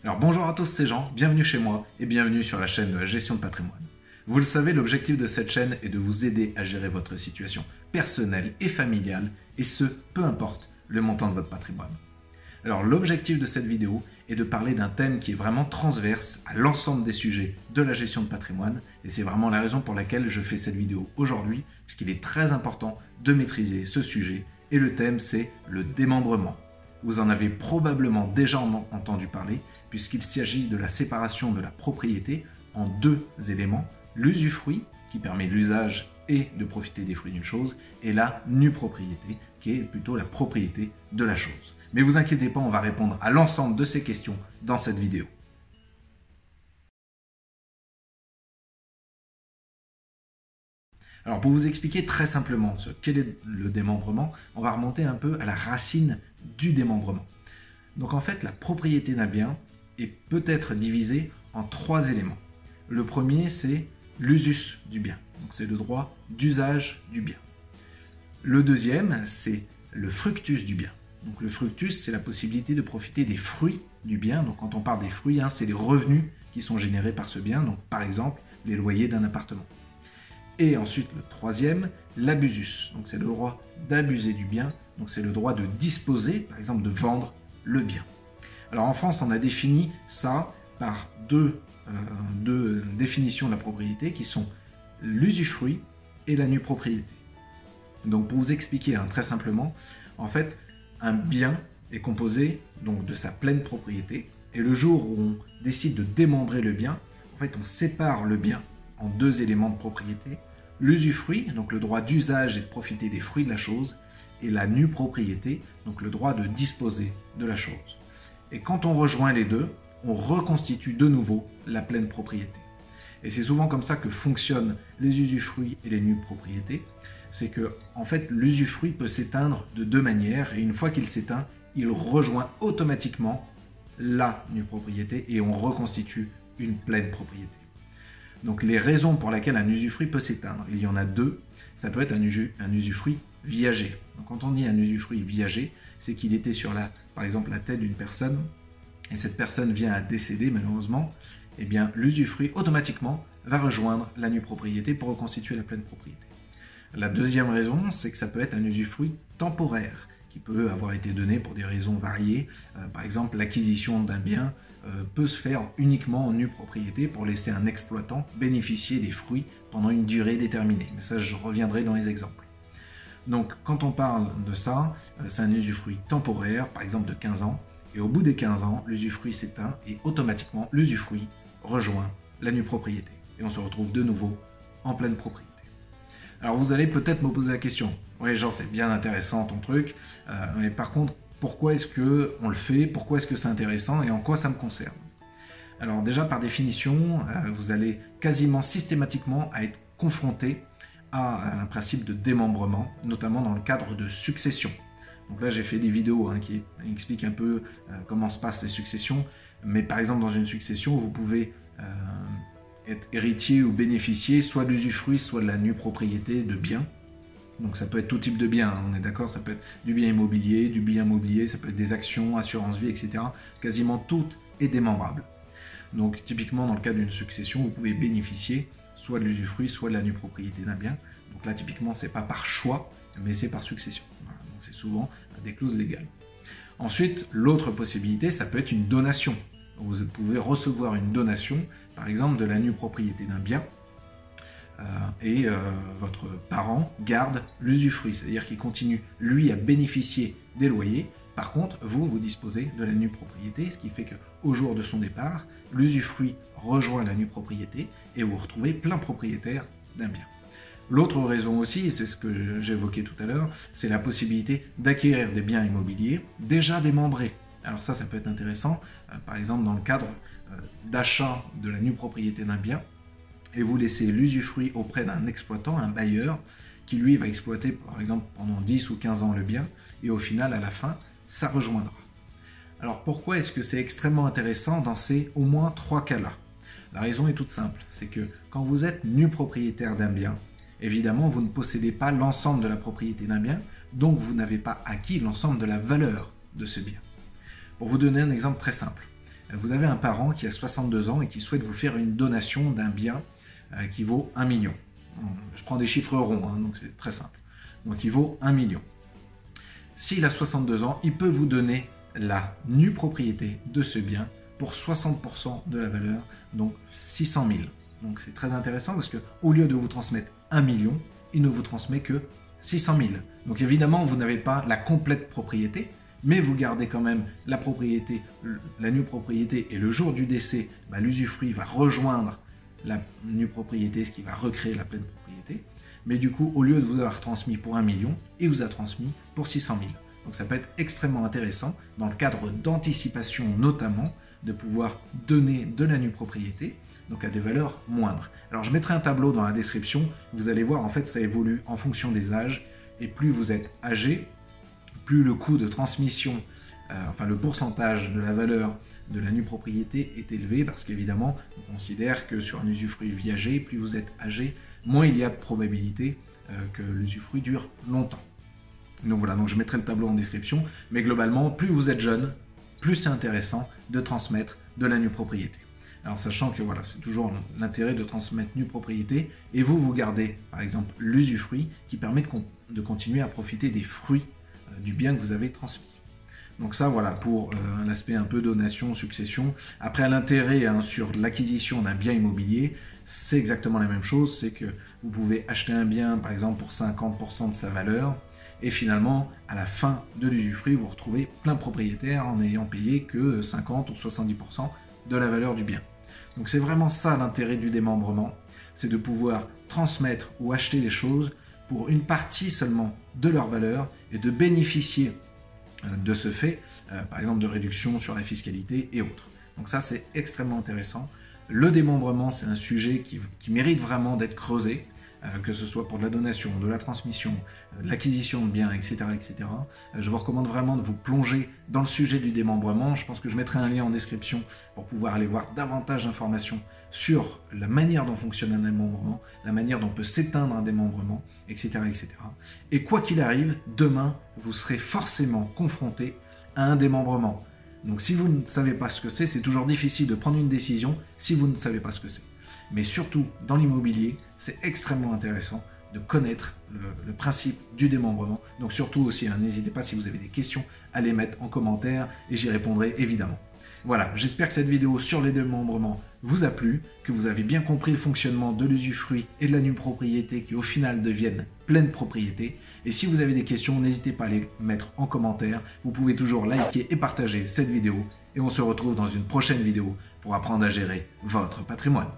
Alors bonjour à tous, c'est Jean, bienvenue chez moi et bienvenue sur la chaîne de la gestion de patrimoine. Vous le savez, l'objectif de cette chaîne est de vous aider à gérer votre situation personnelle et familiale, et ce, peu importe le montant de votre patrimoine. Alors l'objectif de cette vidéo est de parler d'un thème qui est vraiment transverse à l'ensemble des sujets de la gestion de patrimoine, et c'est vraiment la raison pour laquelle je fais cette vidéo aujourd'hui, puisqu'il est très important de maîtriser ce sujet, et le thème c'est le démembrement. Vous en avez probablement déjà entendu parler, puisqu'il s'agit de la séparation de la propriété en deux éléments, l'usufruit, qui permet l'usage et de profiter des fruits d'une chose, et la nue propriété, qui est plutôt la propriété de la chose. Mais vous inquiétez pas, on va répondre à l'ensemble de ces questions dans cette vidéo. Alors pour vous expliquer très simplement ce qu'est le démembrement, on va remonter un peu à la racine du démembrement. Donc en fait, la propriété d'un bien peut être divisée en trois éléments. Le premier, c'est l'usus du bien. Donc c'est le droit d'usage du bien. Le deuxième, c'est le fructus du bien. Donc le fructus, c'est la possibilité de profiter des fruits du bien. Donc quand on parle des fruits, c'est les revenus qui sont générés par ce bien. Donc par exemple, les loyers d'un appartement. Et ensuite, le troisième, l'abusus. Donc c'est le droit d'abuser du bien. Donc c'est le droit de disposer, par exemple, de vendre le bien. Alors en France, on a défini ça par deux définitions de la propriété qui sont l'usufruit et la nue propriété. Donc pour vous expliquer très simplement, en fait, un bien est composé donc de sa pleine propriété, et le jour où on décide de démembrer le bien, en fait on sépare le bien en deux éléments de propriété, l'usufruit, donc le droit d'usage et de profiter des fruits de la chose, et la nue propriété, donc le droit de disposer de la chose. Et quand on rejoint les deux, on reconstitue de nouveau la pleine propriété. Et c'est souvent comme ça que fonctionnent les usufruits et les nues propriétés. C'est que, en fait, l'usufruit peut s'éteindre de deux manières, et une fois qu'il s'éteint, il rejoint automatiquement la nue propriété et on reconstitue une pleine propriété. Donc les raisons pour lesquelles un usufruit peut s'éteindre, il y en a deux. Ça peut être un usufruit viager. Donc quand on dit un usufruit viager, c'est qu'il était sur par exemple la tête d'une personne, et cette personne vient à décéder malheureusement, et bien l'usufruit automatiquement va rejoindre la nue propriété pour reconstituer la pleine propriété. La deuxième raison, c'est que ça peut être un usufruit temporaire, qui peut avoir été donné pour des raisons variées. Par exemple, l'acquisition d'un bien peut se faire uniquement en nue propriété pour laisser un exploitant bénéficier des fruits pendant une durée déterminée. Mais ça, je reviendrai dans les exemples. Donc, quand on parle de ça, c'est un usufruit temporaire, par exemple de 15 ans, et au bout des 15 ans, l'usufruit s'éteint et automatiquement, l'usufruit rejoint la nue propriété. Et on se retrouve de nouveau en pleine propriété. Alors vous allez peut-être me poser la question, oui Jean, c'est bien intéressant ton truc, mais par contre, pourquoi est-ce qu'on le fait, pourquoi est-ce que c'est intéressant et en quoi ça me concerne? Alors déjà par définition, vous allez quasiment systématiquement être confronté à un principe de démembrement, notamment dans le cadre de succession. Donc là j'ai fait des vidéos qui expliquent un peu comment se passent les successions, mais par exemple dans une succession, vous pouvez être héritier ou bénéficier soit de l'usufruit, soit de la nue propriété de biens. Donc ça peut être tout type de biens, on est d'accord, ça peut être du bien immobilier, du bien mobilier, ça peut être des actions, assurance vie, etc. Quasiment tout est démembrable. Donc typiquement dans le cas d'une succession, vous pouvez bénéficier soit de l'usufruit, soit de la nue propriété d'un bien. Donc là typiquement c'est pas par choix, mais c'est par succession. Voilà. Donc c'est souvent des clauses légales. Ensuite, l'autre possibilité, ça peut être une donation. Vous pouvez recevoir une donation, par exemple de la nue propriété d'un bien, et votre parent garde l'usufruit, c'est-à-dire qu'il continue, lui, à bénéficier des loyers. Par contre, vous disposez de la nue propriété, ce qui fait qu'au jour de son départ, l'usufruit rejoint la nue propriété et vous vous retrouvez plein propriétaire d'un bien. L'autre raison aussi, et c'est ce que j'évoquais tout à l'heure, c'est la possibilité d'acquérir des biens immobiliers déjà démembrés. Alors ça peut être intéressant, par exemple dans le cadre d'achat de la nue propriété d'un bien, et vous laissez l'usufruit auprès d'un exploitant, un bailleur, qui lui va exploiter par exemple pendant 10 ou 15 ans le bien, et au final, à la fin, ça rejoindra. Alors pourquoi est-ce que c'est extrêmement intéressant dans ces au moins 3 cas-là? La raison est toute simple, c'est que quand vous êtes nu propriétaire d'un bien, évidemment vous ne possédez pas l'ensemble de la propriété d'un bien, donc vous n'avez pas acquis l'ensemble de la valeur de ce bien. Pour vous donner un exemple très simple, vous avez un parent qui a 62 ans et qui souhaite vous faire une donation d'un bien qui vaut 1 million. Je prends des chiffres ronds, hein, donc c'est très simple. Donc il vaut 1 million. S'il a 62 ans, il peut vous donner la nue propriété de ce bien pour 60% de la valeur, donc 600 000. Donc c'est très intéressant parce qu'au lieu de vous transmettre 1 million, il ne vous transmet que 600 000. Donc évidemment, vous n'avez pas la complète propriété, mais vous gardez quand même la propriété, la nue propriété, et le jour du décès, l'usufruit va rejoindre la nue propriété, ce qui va recréer la pleine propriété. Mais du coup, au lieu de vous avoir transmis pour 1 million, il vous a transmis pour 600 000. Donc ça peut être extrêmement intéressant, dans le cadre d'anticipation notamment, de pouvoir donner de la nue propriété, donc à des valeurs moindres. Alors je mettrai un tableau dans la description, vous allez voir, en fait ça évolue en fonction des âges, et plus vous êtes âgé, plus le coût de transmission, enfin le pourcentage de la valeur de la nue propriété est élevé, parce qu'évidemment, on considère que sur un usufruit viager, plus vous êtes âgé, moins il y a de probabilité que l'usufruit dure longtemps. Donc voilà, donc je mettrai le tableau en description, mais globalement, plus vous êtes jeune, plus c'est intéressant de transmettre de la nue propriété. Alors sachant que voilà, c'est toujours l'intérêt de transmettre nue propriété, et vous gardez par exemple l'usufruit qui permet de continuer à profiter des fruits du bien que vous avez transmis. Donc ça voilà pour l'aspect un peu donation, succession. Après l'intérêt sur l'acquisition d'un bien immobilier, c'est exactement la même chose, c'est que vous pouvez acheter un bien par exemple pour 50% de sa valeur, et finalement, à la fin de l'usufruit, vous retrouvez plein propriétaire en n'ayant payé que 50 ou 70% de la valeur du bien. Donc c'est vraiment ça l'intérêt du démembrement, c'est de pouvoir transmettre ou acheter des choses pour une partie seulement de leur valeur et de bénéficier de ce fait, par exemple de réduction sur la fiscalité et autres. Donc ça c'est extrêmement intéressant. Le démembrement c'est un sujet qui mérite vraiment d'être creusé, que ce soit pour de la donation, de la transmission, de l'acquisition de biens, etc., etc. Je vous recommande vraiment de vous plonger dans le sujet du démembrement. Je pense que je mettrai un lien en description pour pouvoir aller voir davantage d'informations sur la manière dont fonctionne un démembrement, la manière dont peut s'éteindre un démembrement, etc., etc. Et quoi qu'il arrive, demain, vous serez forcément confronté à un démembrement. Donc si vous ne savez pas ce que c'est toujours difficile de prendre une décision si vous ne savez pas ce que c'est. Mais surtout, dans l'immobilier, c'est extrêmement intéressant de connaître le principe du démembrement. Donc surtout aussi, n'hésitez pas si vous avez des questions à les mettre en commentaire et j'y répondrai évidemment. Voilà, j'espère que cette vidéo sur les démembrements vous a plu, que vous avez bien compris le fonctionnement de l'usufruit et de la nue propriété qui au final deviennent pleine propriété. Et si vous avez des questions, n'hésitez pas à les mettre en commentaire. Vous pouvez toujours liker et partager cette vidéo. Et on se retrouve dans une prochaine vidéo pour apprendre à gérer votre patrimoine.